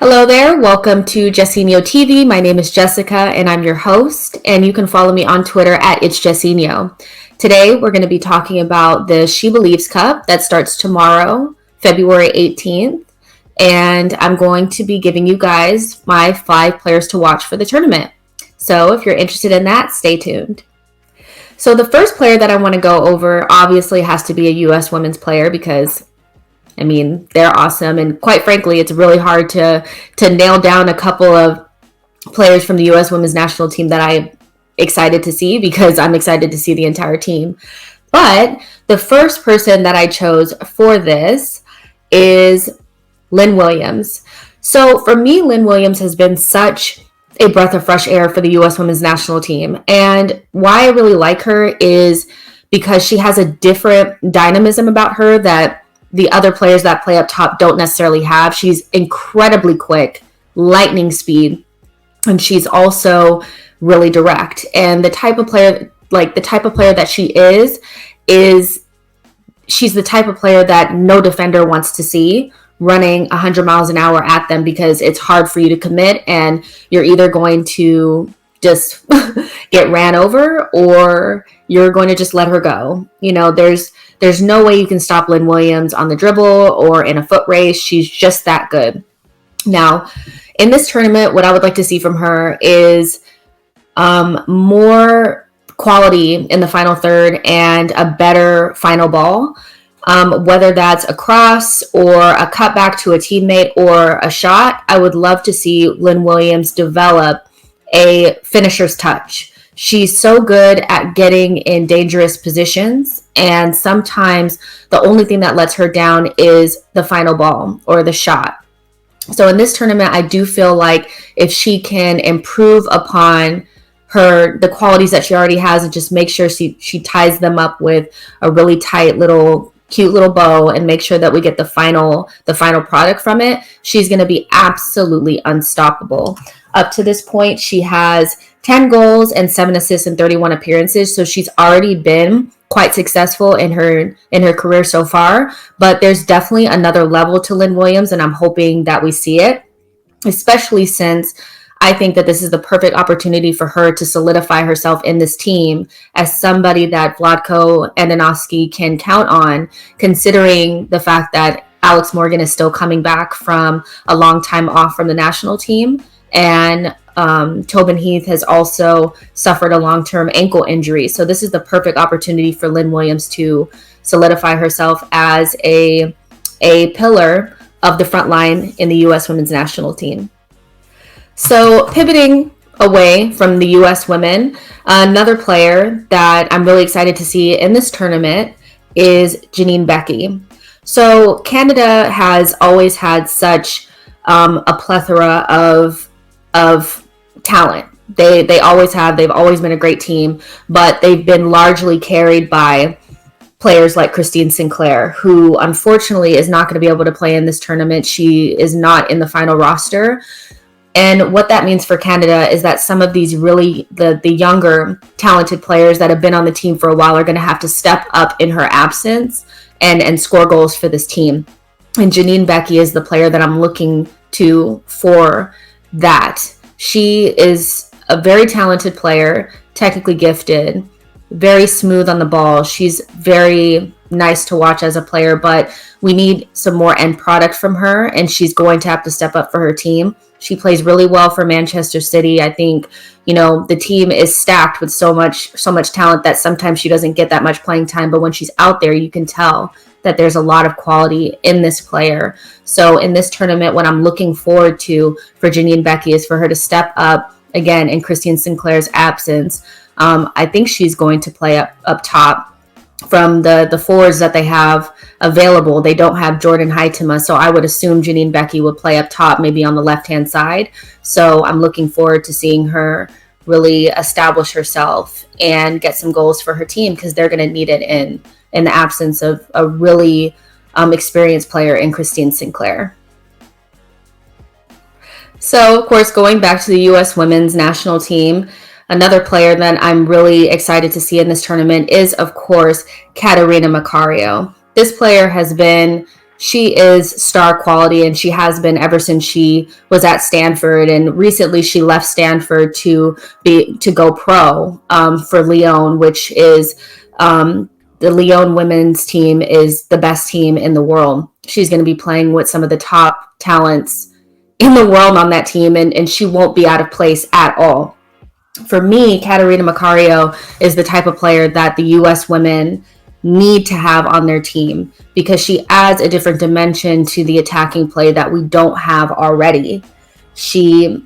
Hello there, welcome to Jessinho TV. My name is Jessica and I'm your host, and you can follow me on Twitter at It's Jessinho. Today we're going to be talking about the She Believes Cup that starts tomorrow, February 18th, and I'm going to be giving you guys my 5 players to watch for the tournament. So if you're interested in that, stay tuned. So the first player that I want to go over obviously has to be a U.S. women's player because they're awesome. And quite frankly, it's really hard to nail down a couple of players from the U.S. women's national team that I'm excited to see because I'm excited to see the entire team. But the first person that I chose for this is Lynn Williams. So for me, Lynn Williams has been such a breath of fresh air for the U.S. women's national team. And why I really like her is because she has a different dynamism about her that the other players that play up top don't necessarily have. She's incredibly quick, lightning speed, and she's also really direct. And the type of player that she is she's the type of player that no defender wants to see running 100 miles an hour at them because it's hard for you to commit and you're either going to just get ran over or you're going to just let her go. There's no way you can stop Lynn Williams on the dribble or in a foot race. She's just that good. Now, in this tournament, what I would like to see from her is more quality in the final third and a better final ball. Whether that's a cross or a cutback to a teammate or a shot, I would love to see Lynn Williams develop a finisher's touch. She's so good at getting in dangerous positions, and sometimes the only thing that lets her down is the final ball or the shot. So in this tournament, I do feel like if she can improve upon the qualities that she already has and just make sure she ties them up with a really tight cute little bow and make sure that we get the final product from it, she's going to be absolutely unstoppable. Up to this point, she has 10 goals and 7 assists in 31 appearances, so she's already been quite successful in her career so far, but there's definitely another level to Lynn Williams, and I'm hoping that we see it, especially since I think that this is the perfect opportunity for her to solidify herself in this team as somebody that Vlatko Andonovski can count on, considering the fact that Alex Morgan is still coming back from a long time off from the national team. And Tobin Heath has also suffered a long-term ankle injury. So this is the perfect opportunity for Lynn Williams to solidify herself as a pillar of the front line in the U.S. women's national team. So pivoting away from the U.S. women, another player that I'm really excited to see in this tournament is Janine Beckie. So Canada has always had such a plethora of talent. They always have. They've always been a great team, but they've been largely carried by players like Christine Sinclair, who unfortunately is not going to be able to play in this tournament. She is not in the final roster. And what that means for Canada is that some of these really the younger talented players that have been on the team for a while are going to have to step up in her absence and score goals for this team. And Janine Beckie is the player that I'm looking to for that. She is a very talented player, technically gifted, very smooth on the ball. She's very nice to watch as a player, but we need some more end product from her, and she's going to have to step up for her team. She plays really well for Manchester City. I think, the team is stacked with so much talent that sometimes she doesn't get that much playing time, but when she's out there, you can tell that there's a lot of quality in this player. So in this tournament, what I'm looking forward to for Janine Beckie is for her to step up again in Christine Sinclair's absence. I think she's going to play up top. From the forwards that they have available, they don't have Jordan Huitema, so I would assume Janine Beckie would play up top, maybe on the left-hand side. So I'm looking forward to seeing her really establish herself and get some goals for her team because they're going to need it in the absence of a really experienced player in Christine Sinclair. So, of course, going back to the U.S. women's national team, another player that I'm really excited to see in this tournament is, of course, Catarina Macario. This player has been she is star quality, and she has been ever since she was at Stanford. And recently she left Stanford to go pro for Lyon, which is the Lyon women's team is the best team in the world. She's going to be playing with some of the top talents in the world on that team, and she won't be out of place at all. For me, Catarina Macario is the type of player that the U.S. women need to have on their team, because she adds a different dimension to the attacking play that we don't have already. She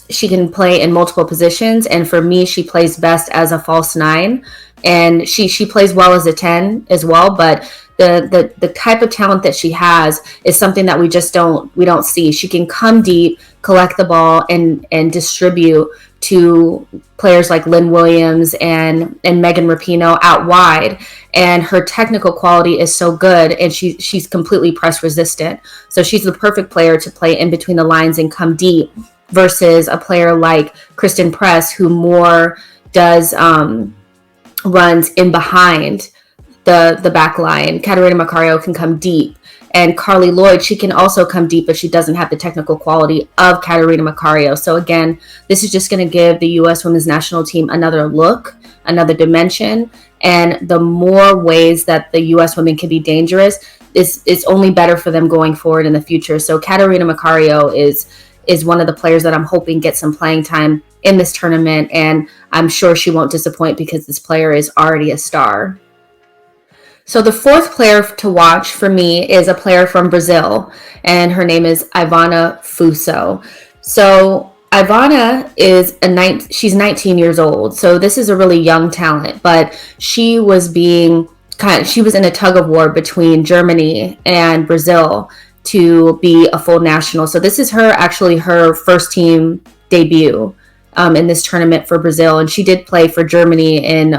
can play in multiple positions, and for me, she plays best as a false 9, and she plays well as a 10 as well. But the type of talent that she has is something that we don't see. She can come deep, collect the ball, and distribute to players like Lynn Williams and Megan Rapinoe out wide. And her technical quality is so good, and she's completely press resistant. So she's the perfect player to play in between the lines and come deep, versus a player like Kristen Press, who more does runs in behind the back line. Catarina Macario can come deep. And Carly Lloyd, she can also come deep, but she doesn't have the technical quality of Catarina Macario. So again, this is just going to give the U.S. women's national team another look, another dimension. And the more ways that the U.S. women can be dangerous, is only better for them going forward in the future. So Catarina Macario is one of the players that I'm hoping gets some playing time in this tournament. And I'm sure she won't disappoint, because this player is already a star. So the fourth player to watch for me is a player from Brazil, and her name is Ivana Fuso. So Ivana she's 19 years old. So this is a really young talent, but she was in a tug of war between Germany and Brazil to be a full national. So this is her first team debut in this tournament for Brazil, and she did play for Germany in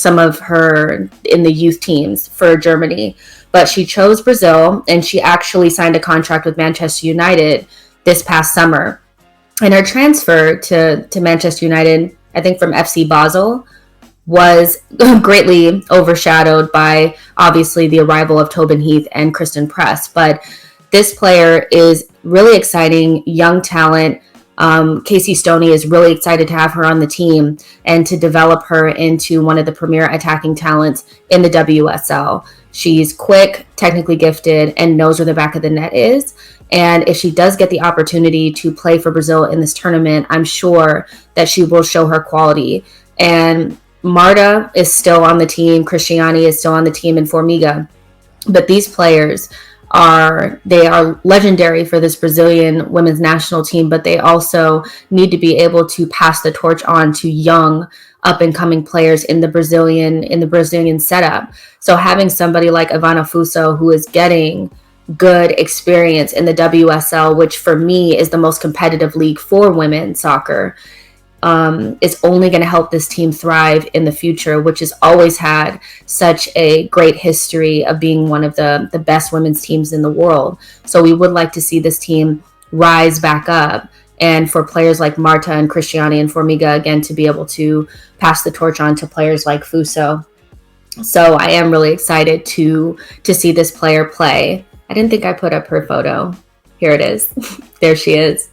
in the youth teams for Germany, but she chose Brazil, and she actually signed a contract with Manchester United this past summer. And her transfer to Manchester United, I think from FC Basel, was greatly overshadowed by obviously the arrival of Tobin Heath and Kristen Press. But this player is really exciting, young talent. Casey Stoney is really excited to have her on the team and to develop her into one of the premier attacking talents in the WSL. She's quick, technically gifted, and knows where the back of the net is. And if she does get the opportunity to play for Brazil in this tournament, I'm sure that she will show her quality. And Marta is still on the team. Cristiane is still on the team, and Formiga. But these players are legendary for this Brazilian women's national team, but they also need to be able to pass the torch on to young up and coming players in the Brazilian setup. So having somebody like Ivana Fuso, who is getting good experience in the WSL, which for me is the most competitive league for women soccer, is only going to help this team thrive in the future, which has always had such a great history of being one of the best women's teams in the world. So we would like to see this team rise back up, and for players like Marta and Cristiane and Formiga, again, to be able to pass the torch on to players like Fuso. So I am really excited to see this player play. I didn't think I put up her photo. Here it is. There she is.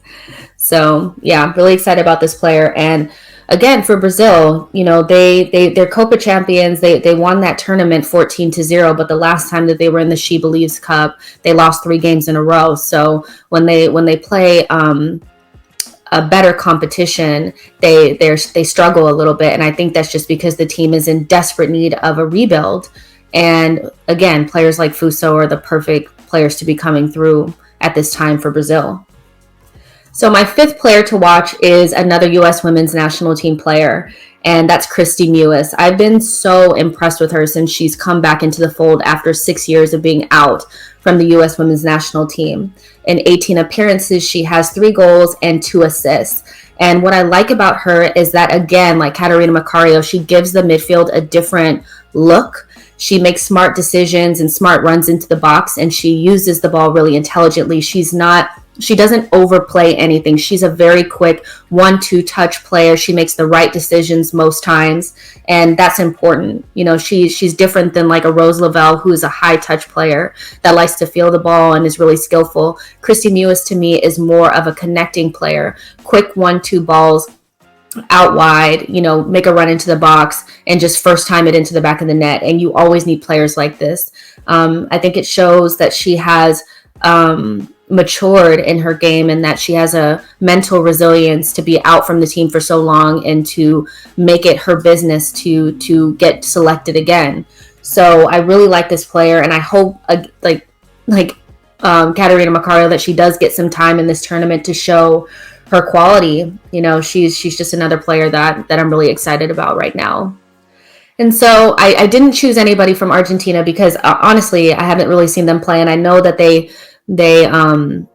So yeah, I'm really excited about this player. And again, for Brazil, they're Copa champions. They won that tournament 14-0, but the last time that they were in the She Believes Cup, they lost 3 games in a row. So when they play a better competition, they struggle a little bit. And I think that's just because the team is in desperate need of a rebuild. And again, players like Fuso are the perfect players to be coming through at this time for Brazil. So my fifth player to watch is another U.S. women's national team player, and that's Kristie Mewis. I've been so impressed with her since she's come back into the fold after 6 years of being out from the U.S. women's national team. In 18 appearances, she has 3 goals and 2 assists. And what I like about her is that, again, like Catarina Macario, she gives the midfield a different look. She makes smart decisions and smart runs into the box, and she uses the ball really intelligently. She's not she doesn't overplay anything. She's a very quick 1-2 touch player. She makes the right decisions most times, and that's important. You know, she's different than like a Rose Lavelle, who is a high touch player that likes to feel the ball and is really skillful. Christy Mewis to me is more of a connecting player, quick 1-2 balls out wide, you know, make a run into the box and just first time it into the back of the net. And you always need players like this. I think it shows that she has matured in her game, and that she has a mental resilience to be out from the team for so long and to make it her business to get selected again. So I really like this player, and I hope Katerina Macario, that she does get some time in this tournament to show her quality. You know, she's just another player that I'm really excited about right now. And so I didn't choose anybody from Argentina because honestly, I haven't really seen them play, and I know that they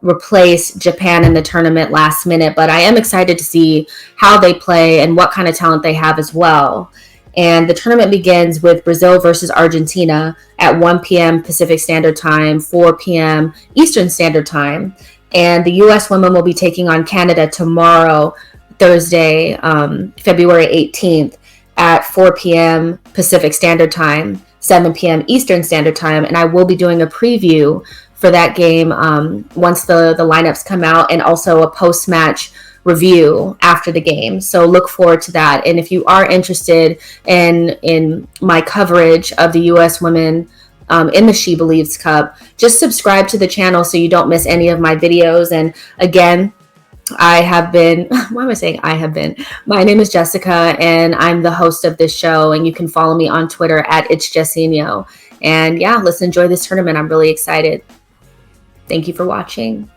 replaced Japan in the tournament last minute, but I am excited to see how they play and what kind of talent they have as well. And the tournament begins with Brazil versus Argentina at 1 p.m. Pacific Standard Time, 4 p.m. Eastern Standard Time. And the U.S. women will be taking on Canada tomorrow, Thursday, February 18th at 4 p.m. Pacific Standard Time, 7 p.m. Eastern Standard Time. And I will be doing a preview for that game once the lineups come out, and also a post-match review after the game. So look forward to that. And if you are interested in my coverage of the U.S. women in the She Believes Cup, just subscribe to the channel so you don't miss any of my videos. And again, I have been, why am I saying I have been? My name is Jessica, and I'm the host of this show, and you can follow me on Twitter at It's Jessinho. And yeah, let's enjoy this tournament. I'm really excited. Thank you for watching.